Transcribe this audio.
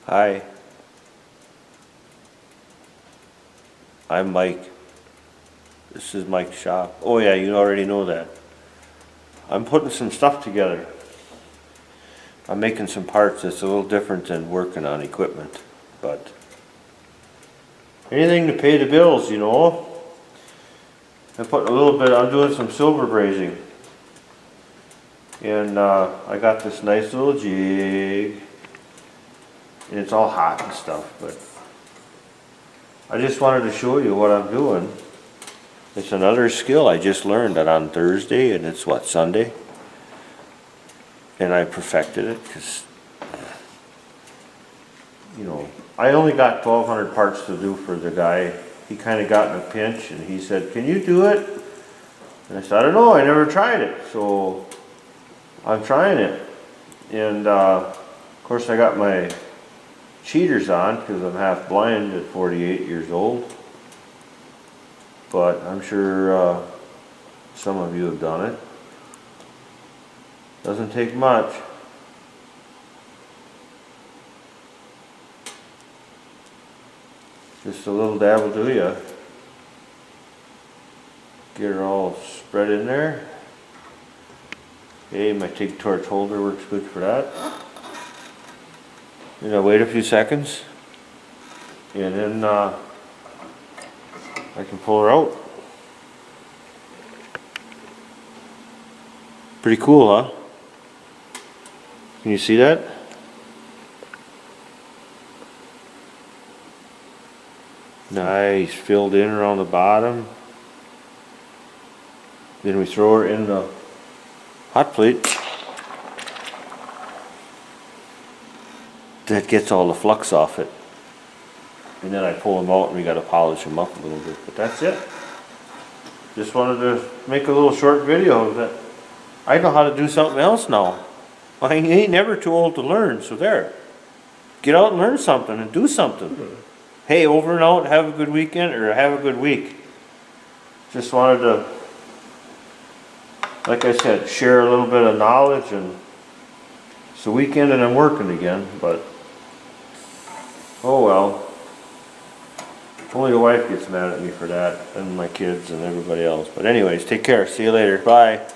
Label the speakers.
Speaker 1: Hi, I'm Mike. This is Mike's shop. Oh yeah, you already know that. I'm putting some stuff together. I'm making some parts that's a little different than working on equipment, but anything to pay the bills, you know. I'm putting a little bit, I'm doing some silver brazing. And I got this nice little jig. And it's all hot and stuff, but I just wanted to show you what I'm doing. It's another skill I just learned that on Thursday, and it's what, Sunday? And I perfected it because, you know, I only got 1,200 parts to do for the guy. He kind of got in a pinch and he said, "Can you do it?" And I said, "I don't know, I never tried it." So I'm trying it. And of course I got my cheaters on because I'm half blind at 48 years old. But I'm sure some of you have done it. Doesn't take much. Just a little dab will do ya. Get her all spread in there. Okay, my TIG torch holder works good for that. And I wait a few seconds, and then I can pull her out. Pretty cool, huh? Can you see that? Nice, filled in around the bottom. Then we throw her in the hot plate. That gets all the flux off it. And then I pull them out and we gotta polish them up a little bit. But that's it. Just wanted to make a little short video of that. I know how to do something else now. I ain't never too old to learn, so there. Get out and learn something and do something. Hey, over and out, have a good weekend or have a good week. Just wanted to, like I said, share a little bit of knowledge, and it's the weekend and I'm working again, but oh well. Only the wife gets mad at me for that, and my kids and everybody else. But anyways, take care. See you later. Bye.